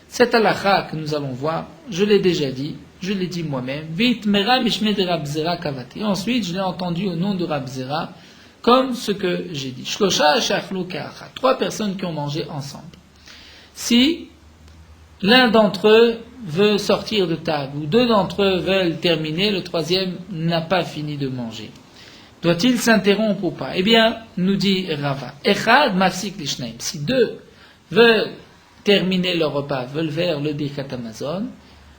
Cette halakha que nous allons voir, je l'ai déjà dit, je l'ai dit moi-même. Vit Mera Mishme de Rabzera Kavati. Ensuite, je l'ai entendu au nom de Rabzera, comme ce que j'ai dit. Shlosha Shachlu Ke'achat. 3 personnes qui ont mangé ensemble. Si l'un d'entre eux veut sortir de table, ou 2 d'entre eux veulent terminer, le 3e n'a pas fini de manger. Doit-il s'interrompre ou pas? Eh bien, nous dit Rava, Echad mafsik lishnaim. Si 2 veulent terminer leur repas, veulent faire le Birkat Hamazon,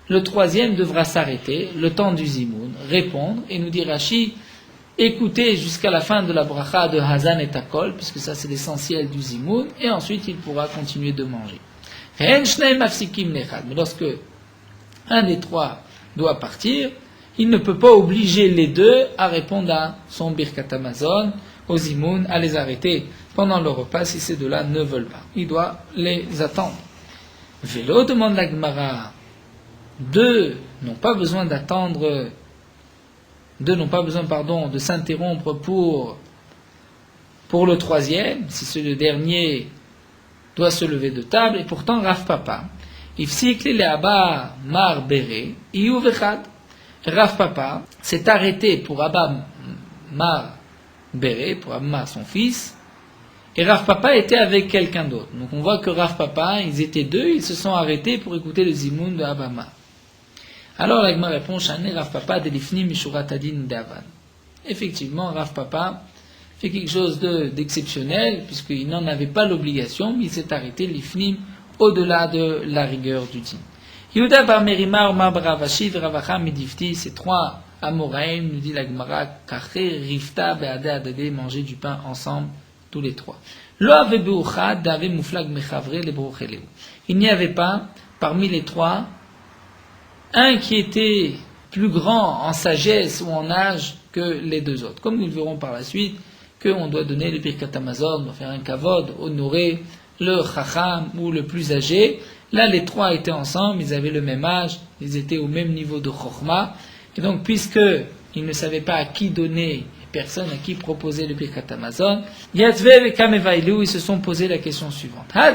le 3e devra s'arrêter, le temps du Zimoun, répondre, et nous dit Rashi, écoutez jusqu'à la fin de la bracha de Hazan et Takol, puisque ça c'est l'essentiel du Zimoun, et ensuite il pourra continuer de manger. Mais lorsque un des 3 doit partir, il ne peut pas obliger les 2 à répondre à son Birkat Hamazon, aux Zimoun, à les arrêter pendant le repas si ces 2-là ne veulent pas. Il doit les attendre. Vélo demande la Gemara. 2 n'ont pas besoin d'attendre, 2 n'ont pas besoin, de s'interrompre pour le 3e, si ce le dernier doit se lever de table, et pourtant Rav Papa, Ifsik le Abba Mar Bere, Iyu Vechad. Rav Papa s'est arrêté pour Abba Mar Bere, pour Abba Mar son fils, et Rav Papa était avec quelqu'un d'autre. Donc on voit que Rav Papa, ils étaient deux, ils se sont arrêtés pour écouter le Zimoun de Abba Mar. Alors la Gemara répond, Shane Rav Papa de l'ifni mishurat adin d'Avan. Effectivement, Rav Papa fait quelque chose d'exceptionnel, puisqu'il n'en avait pas l'obligation, mais il s'est arrêté l'ifnim au-delà de la rigueur du din. Yehuda bar Merima, Omar bar Ravashi, Ravacha midifti, ces trois Amoraïm, nous dit la Gemara, Kaché, Rifta, Beade, Adade, manger du pain ensemble, tous les trois. Lo ave beuchad, dave mouflag mechavre, le brocheleu. Il n'y avait pas, parmi les trois, un qui était plus grand en sagesse ou en âge que les deux autres. Comme nous le verrons par la suite, qu'on doit donner le Birkat Hamazon, on doit faire un kavod, honorer le chacham ou le plus âgé. Là, les trois étaient ensemble, ils avaient le même âge, ils étaient au même niveau de chokhma. Et donc, puisqu'ils ne savaient pas à qui donner, personne à qui proposer le Birkat Hamazon, Yatzve et Kamevailu, ils se sont posé la question suivante. Ce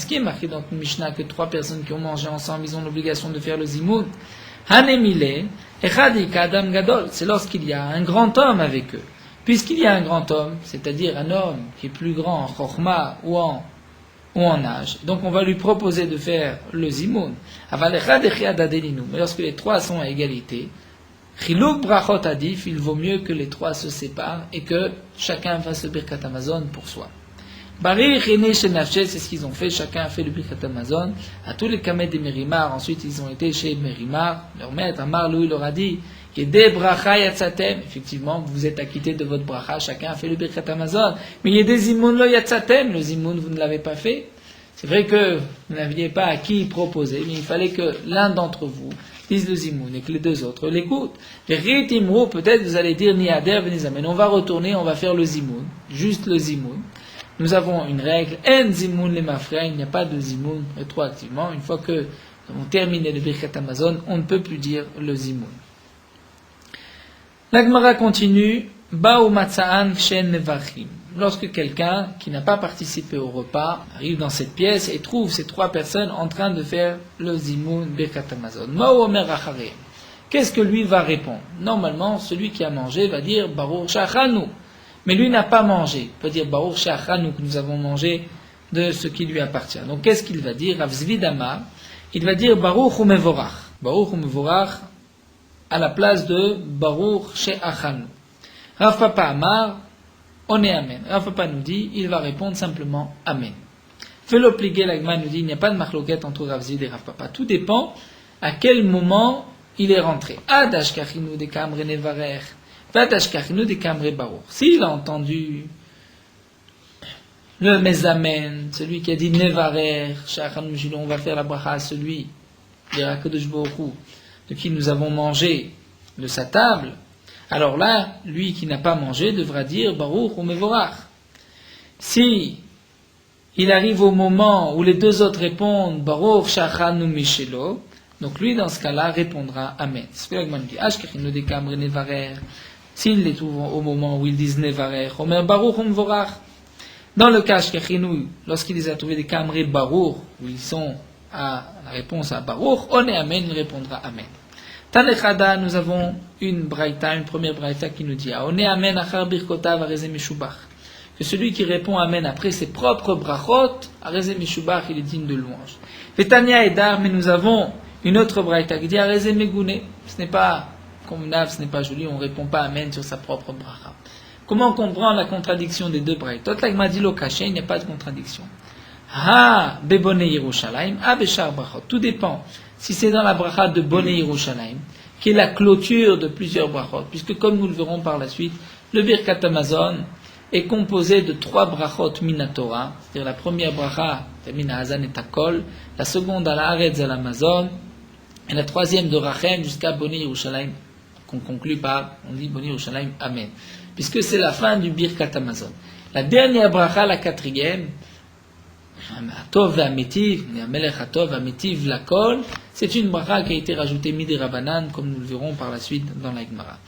qui est marqué dans le Mishnah, que trois personnes qui ont mangé ensemble, ils ont l'obligation de faire le zimoun. Hanemile, Echadik Adam Gadol, c'est lorsqu'il y a un grand homme avec eux. Puisqu'il y a un grand homme, c'est-à-dire un homme qui est plus grand en chokhma ou en âge, donc on va lui proposer de faire le zimoun. Mais lorsque les trois sont à égalité, Chiluk brachot adif, il vaut mieux que les trois se séparent et que chacun fasse le Birkat Hamazon pour soi. Bari René chez Nafshet, c'est ce qu'ils ont fait, chacun a fait le Birkat Hamazon. À tous les Kamet de Merimar, ensuite ils ont été chez Merimar, leur maître, Amar, lui, leur a dit, Yedé bracha yatsatem, effectivement, vous vous êtes acquitté de votre bracha, chacun a fait le Birkat Hamazon. Mais Yedé zimoun lo yatsatem, le zimoun vous ne l'avez pas fait. C'est vrai que vous n'aviez pas à qui proposer, mais il fallait que l'un d'entre vous dise le zimoun et que les deux autres l'écoutent. Peut-être vous allez dire Niader Benizamen, on va retourner, on va faire le zimoun, juste le zimoun. Nous avons une règle, en zimoun les mafra, il n'y a pas de zimoun rétroactivement. Une fois que nous avons terminé le Birkat Hamazon, on ne peut plus dire le zimoun. La Gemara continue, Ba'u matza'an kshen nevachim. Lorsque quelqu'un qui n'a pas participé au repas arrive dans cette pièce et trouve ces trois personnes en train de faire le zimoun Birkat Hamazon. Ma'u omer acharem. Qu'est-ce que lui va répondre? Normalement, celui qui a mangé va dire Baruch shachanu. Mais lui n'a pas mangé. Il peut dire Baruch shachanu, que nous avons mangé de ce qui lui appartient. Donc qu'est-ce qu'il va dire? Rav Zvi Amar, il va dire Baruch hu mevorach. Baruch hu mevorach à la place de Baruch she'achanu. Rav Papa Amar, on est Amen. Rav Papa nous dit, il va répondre simplement Amen. Fais-le plier, l'Agma nous dit, il n'y a pas de marloquette entre Rav Zvi et Rav Papa. Tout dépend à quel moment il est rentré. Adash kachinu de kamre nevarer. S'il a entendu le Mezamen, celui qui a dit Nevarer, on va faire la bracha à celui de qui nous avons mangé de sa table, alors là, lui qui n'a pas mangé devra dire Baruch ou Mevorach. Si il arrive au moment où les deux autres répondent Baruch Shachanu Mishelo, donc lui dans ce cas-là répondra Amen. C'est ce que l'Agman dit. Ashkechinu de kamre Nevarer. S'ils les trouvent au moment où ils disent Nevarer, Omer Baruch Umvorach. Dans le cas Shkechinu, lorsqu'il les a trouvés des Kamré Baruch, où ils sont à la réponse à Baruch, on est Amen, il répondra Amen. Tanechada, nous avons une première braïta qui nous dit on est Amen achar birkotav areze mishubach. Que celui qui répond Amen après ses propres brachot, areze mishubach, il est digne de louange. Vetania edar, mais nous avons une autre braïta qui dit areze megune. Ce n'est pas convenable, ce n'est pas joli, on ne répond pas Amen sur sa propre bracha. Comment on comprend la contradiction des deux braïtot? L'agma dit lo caché, il n'y a pas de contradiction. Ha, bebone Yerushalayim, ha beshar brachot. Tout dépend. Si c'est dans la bracha de Bone Yerushalayim, qui est la clôture de plusieurs brachot, puisque comme nous le verrons par la suite, le Birkat Hamazon est composé de 3 brachot minatora, c'est-à-dire la première bracha, mina hazan et takol, la seconde à la haretz à l'Amazon, et la troisième de Rachem jusqu'à Bone Yerushalayim, qu'on conclut par, on dit Bone Yerushalayim, Amen. Puisque c'est la fin du Birkat Hamazon. La dernière bracha, la 4e, Atov v'ametiv, Melech Atov v'ametiv lakol, c'est une bracha qui a été rajoutée midi Rabanan, comme nous le verrons par la suite dans la Gemara.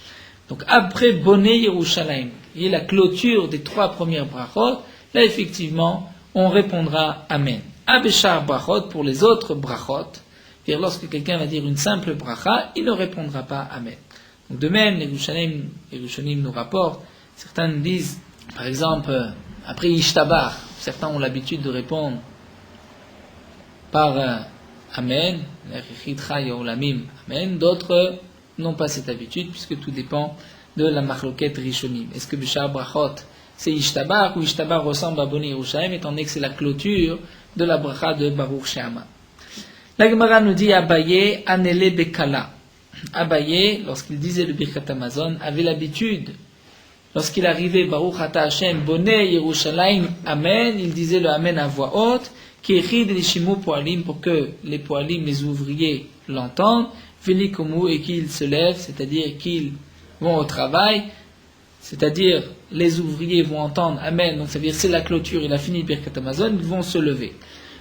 Donc après Bone Yerushalayim, il y a la clôture des 3 premières brachot, là effectivement, on répondra Amen. Abeshar brachot, pour les autres brachot, c'est-à-dire lorsque quelqu'un va dire une simple bracha, il ne répondra pas Amen. Donc de même, les Rishonim nous rapportent, certains nous disent, par exemple, après Ishtabar, certains ont l'habitude de répondre par Amen, Amen, d'autres n'ont pas cette habitude, puisque tout dépend de la machloket Rishonim. Est-ce que Bishar brachot, c'est Ishtabar, ou Ishtabar ressemble à Boni Yerushalayim, étant donné que c'est la clôture de la bracha de Baruch She'amar. La Gemara nous dit Abaye Anele Bekala. Abaye, lorsqu'il disait le Birkat Hamazon, avait l'habitude, lorsqu'il arrivait Baruch Ata Hashem, Bonei Yerushalayim, Amen, il disait le Amen à voix haute, qui écrit les Shimu Poalim pour que les Poalim, les ouvriers, l'entendent, Velikomu, et qu'ils se lèvent, c'est-à-dire qu'ils vont au travail, c'est-à-dire les ouvriers vont entendre Amen, donc ça veut dire c'est la clôture, il a fini le Birkat Hamazon, ils vont se lever.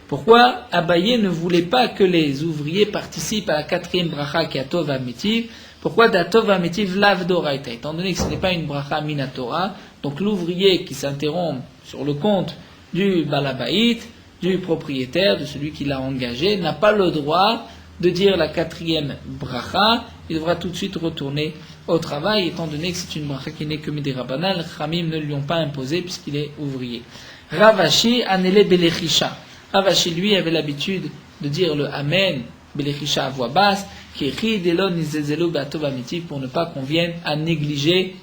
Pourquoi Abaye ne voulait pas que les ouvriers participent à la quatrième bracha qui est Tov Amitiv? Pourquoi d'Atov Amitiv Lav Doraita? Étant donné que ce n'est pas une bracha Minatora, donc l'ouvrier qui s'interrompt sur le compte du Balabait, du propriétaire, de celui qui l'a engagé, n'a pas le droit de dire la quatrième bracha, il devra tout de suite retourner au travail, étant donné que c'est une bracha qui n'est que Midirabanan, les Khamim ne lui ont pas imposé puisqu'il est ouvrier. Ravashi Anele Belechisha. Ravashi, lui, avait l'habitude de dire le Amen, Belechisha à voix basse, qui écrit Delon Nizezelu Be'atov Amitiv, pour ne pas qu'on vienne à négliger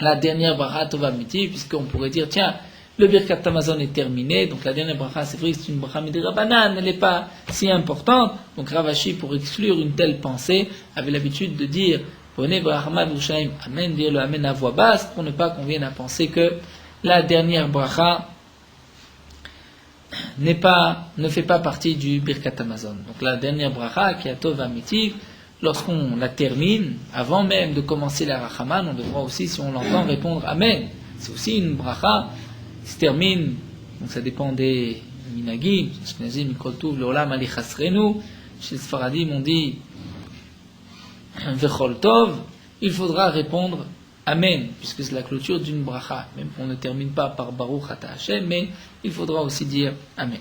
la dernière bracha Tov Amitiv, puisqu'on pourrait dire, tiens, le Birkat Hamazon est terminé, donc la dernière bracha, c'est vrai que c'est une bracha Midirabanan, elle n'est pas si importante. Donc Ravashi, pour exclure une telle pensée, avait l'habitude de dire Bonei Barahama Yerushalayim, Amen, dire le Amen à voix basse, pour ne pas qu'on vienne à penser que la dernière bracha ne fait pas partie du Birkat Hamazon. Donc la dernière bracha, qui est Tov Amitiv, lorsqu'on la termine, avant même de commencer la Rachaman, on devra aussi, si on l'entend, répondre Amen. C'est aussi une bracha qui se termine, donc ça dépend des minagim, Ashkenazim, Mikol Tuv, L'Olam Ali Chasrenu, chez les Sfaradim on dit Vechol Tov, il faudra répondre Amen, puisque c'est la clôture d'une bracha, même qu'on ne termine pas par Baruch Ata Hashem, mais il faudra aussi dire Amen.